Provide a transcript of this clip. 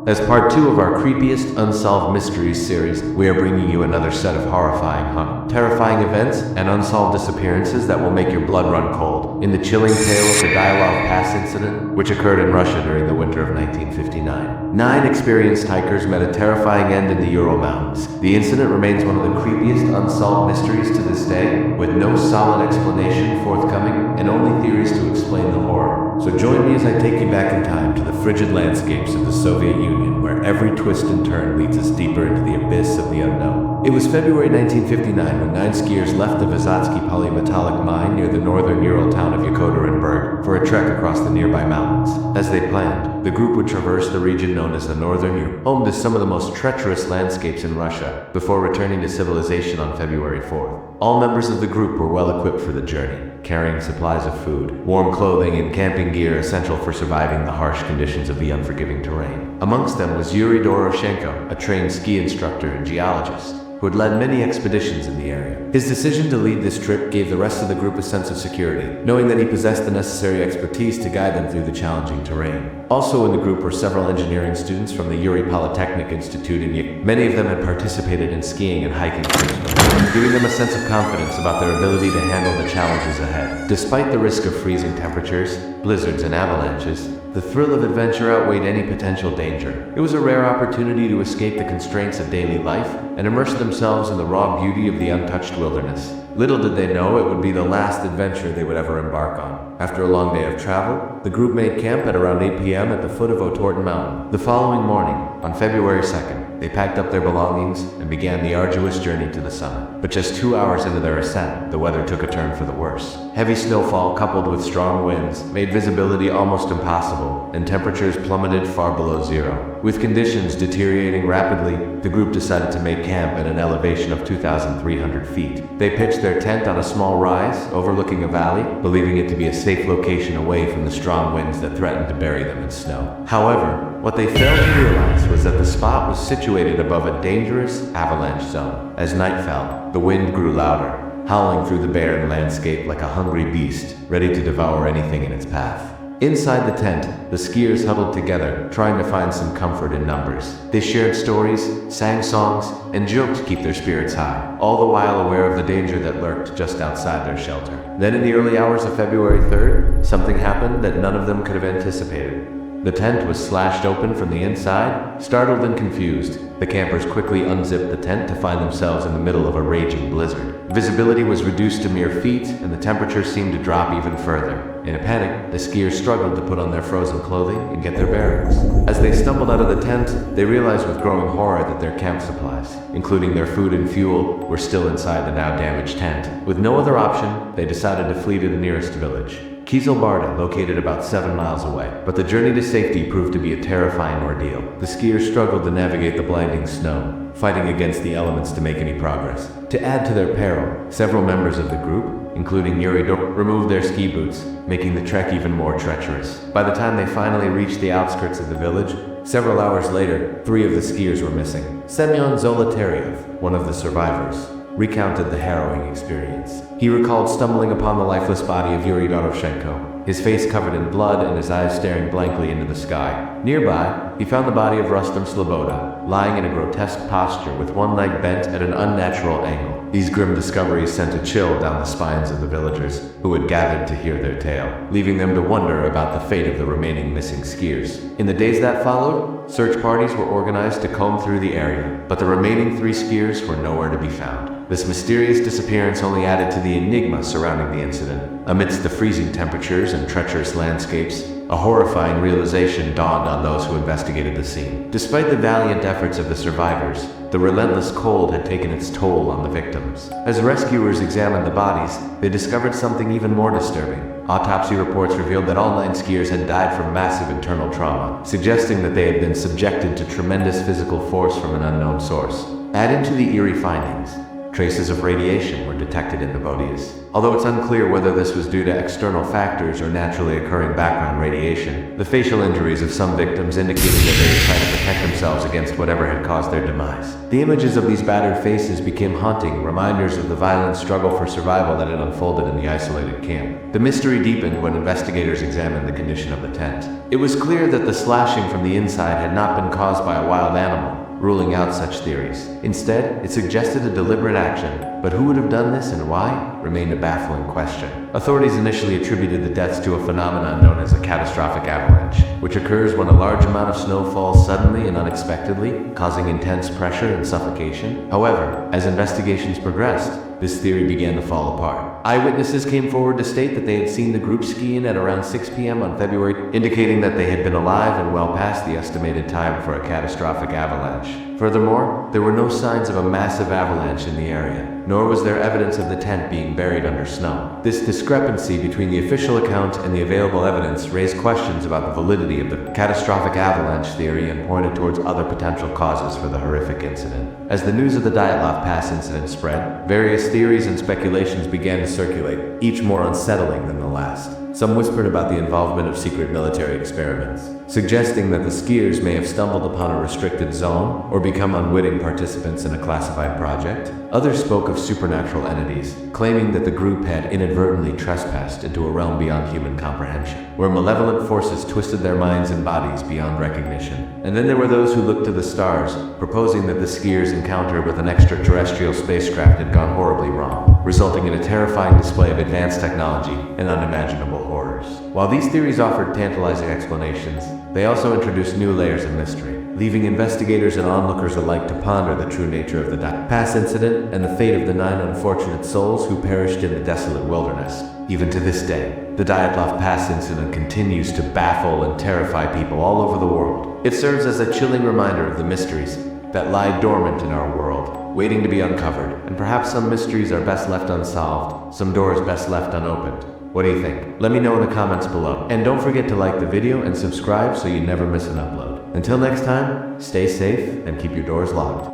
As part 2 of our Creepiest Unsolved Mysteries series, we are bringing you another set of horrifying, terrifying events and unsolved disappearances that will make your blood run cold. In the chilling tale of the Dyatlov Pass incident, which occurred in Russia during the winter of 1959, 9 experienced hikers met a terrifying end in the Ural Mountains. The incident remains one of the creepiest unsolved mysteries to this day, with no solid explanation forthcoming and only theories to explain the horror. So join me as I take you back in time to the frigid landscapes of the Soviet Union, where every twist and turn leads us deeper into the abyss of the unknown. It was February 1959 when 9 skiers left the Vysotsky polymetallic mine near the northern Ural town of Yekaterinburg for a trek across the nearby mountains. As they planned, the group would traverse the region known as the Northern Ural, home to some of the most treacherous landscapes in Russia, before returning to civilization on February 4th. All members of the group were well equipped for the journey, carrying supplies of food, warm clothing, and camping gear essential for surviving the harsh conditions of the unforgiving terrain. Amongst them was Yuri Doroshenko, a trained ski instructor and geologist, who had led many expeditions in the area. His decision to lead this trip gave the rest of the group a sense of security, knowing that he possessed the necessary expertise to guide them through the challenging terrain. Also in the group were several engineering students from the Uri Polytechnic Institute in Yekaterinburg. Many of them had participated in skiing and hiking trips before, giving them a sense of confidence about their ability to handle the challenges ahead. Despite the risk of freezing temperatures, blizzards, and avalanches, the thrill of adventure outweighed any potential danger. It was a rare opportunity to escape the constraints of daily life and immerse themselves in the raw beauty of the untouched wilderness. Little did they know it would be the last adventure they would ever embark on. After a long day of travel, the group made camp at around 8 p.m. at the foot of Otorten Mountain. The following morning, on February 2nd, they packed up their belongings and began the arduous journey to the summit. But just 2 hours into their ascent, the weather took a turn for the worse. Heavy snowfall coupled with strong winds made visibility almost impossible, and temperatures plummeted far below zero. With conditions deteriorating rapidly, the group decided to make camp at an elevation of 2,300 feet. They pitched their tent on a small rise overlooking a valley, believing it to be a safe location away from the strong winds that threatened to bury them in snow. However, what they failed to realize was that the spot was situated above a dangerous avalanche zone. As night fell, the wind grew louder, howling through the barren landscape like a hungry beast, ready to devour anything in its path. Inside the tent, the skiers huddled together, trying to find some comfort in numbers. They shared stories, sang songs, and joked to keep their spirits high, all the while aware of the danger that lurked just outside their shelter. Then in the early hours of February 3rd, something happened that none of them could have anticipated. The tent was slashed open from the inside. Startled and confused, the campers quickly unzipped the tent to find themselves in the middle of a raging blizzard. Visibility was reduced to mere feet, and the temperature seemed to drop even further. In a panic, the skiers struggled to put on their frozen clothing and get their bearings. As they stumbled out of the tent, they realized with growing horror that their camp supplies, including their food and fuel, were still inside the now damaged tent. With no other option, they decided to flee to the nearest village, Kizilbarda, located about 7 miles away. But the journey to safety proved to be a terrifying ordeal. The skiers struggled to navigate the blinding snow, fighting against the elements to make any progress. To add to their peril, several members of the group, including Yuri, removed their ski boots, making the trek even more treacherous. By the time they finally reached the outskirts of the village, several hours later, 3 of the skiers were missing. Semyon Zolotaryov, one of the survivors, recounted the harrowing experience. He recalled stumbling upon the lifeless body of Yuri Doroshenko, his face covered in blood and his eyes staring blankly into the sky. Nearby, he found the body of Rustam Sloboda, lying in a grotesque posture with one leg bent at an unnatural angle. These grim discoveries sent a chill down the spines of the villagers who had gathered to hear their tale, leaving them to wonder about the fate of the remaining missing skiers. In the days that followed, search parties were organized to comb through the area, but the remaining 3 skiers were nowhere to be found. This mysterious disappearance only added to the enigma surrounding the incident. Amidst the freezing temperatures and treacherous landscapes, a horrifying realization dawned on those who investigated the scene. Despite the valiant efforts of the survivors, the relentless cold had taken its toll on the victims. As rescuers examined the bodies, they discovered something even more disturbing. Autopsy reports revealed that all 9 skiers had died from massive internal trauma, suggesting that they had been subjected to tremendous physical force from an unknown source. Added to the eerie findings, Traces of radiation were detected in the bodies. Although it's unclear whether this was due to external factors or naturally occurring background radiation, the facial injuries of some victims indicated that they were trying to protect themselves against whatever had caused their demise. The images of these battered faces became haunting reminders of the violent struggle for survival that had unfolded in the isolated camp. The mystery deepened when investigators examined the condition of the tent. It was clear that the slashing from the inside had not been caused by a wild animal, ruling out such theories. Instead, it suggested a deliberate action, but who would have done this and why remained a baffling question. Authorities initially attributed the deaths to a phenomenon known as a catastrophic avalanche, which occurs when a large amount of snow falls suddenly and unexpectedly, causing intense pressure and suffocation. However, as investigations progressed, this theory began to fall apart. Eyewitnesses came forward to state that they had seen the group ski in at around 6 p.m. on February, indicating that they had been alive and well past the estimated time for a catastrophic avalanche. Furthermore, there were no signs of a massive avalanche in the area, nor was there evidence of the tent being buried under snow. This discrepancy between the official account and the available evidence raised questions about the validity of the catastrophic avalanche theory and pointed towards other potential causes for the horrific incident. As the news of the Dyatlov Pass incident spread, various theories and speculations began to circulate, each more unsettling than the last. Some whispered about the involvement of secret military experiments, suggesting that the skiers may have stumbled upon a restricted zone or become unwitting participants in a classified project. Others spoke of supernatural entities, claiming that the group had inadvertently trespassed into a realm beyond human comprehension, where malevolent forces twisted their minds and bodies beyond recognition. And then there were those who looked to the stars, proposing that the skiers' encounter with an extraterrestrial spacecraft had gone horribly wrong, resulting in a terrifying display of advanced technology and unimaginable horrors. While these theories offered tantalizing explanations, they also introduced new layers of mystery, leaving investigators and onlookers alike to ponder the true nature of the Pass incident and the fate of the 9 unfortunate souls who perished in the desolate wilderness. Even to this day, the Dyatlov Pass incident continues to baffle and terrify people all over the world. It serves as a chilling reminder of the mysteries that lie dormant in our world, waiting to be uncovered, and perhaps some mysteries are best left unsolved, some doors best left unopened. What do you think? Let me know in the comments below. And don't forget to like the video and subscribe so you never miss an upload. Until next time, stay safe and keep your doors locked.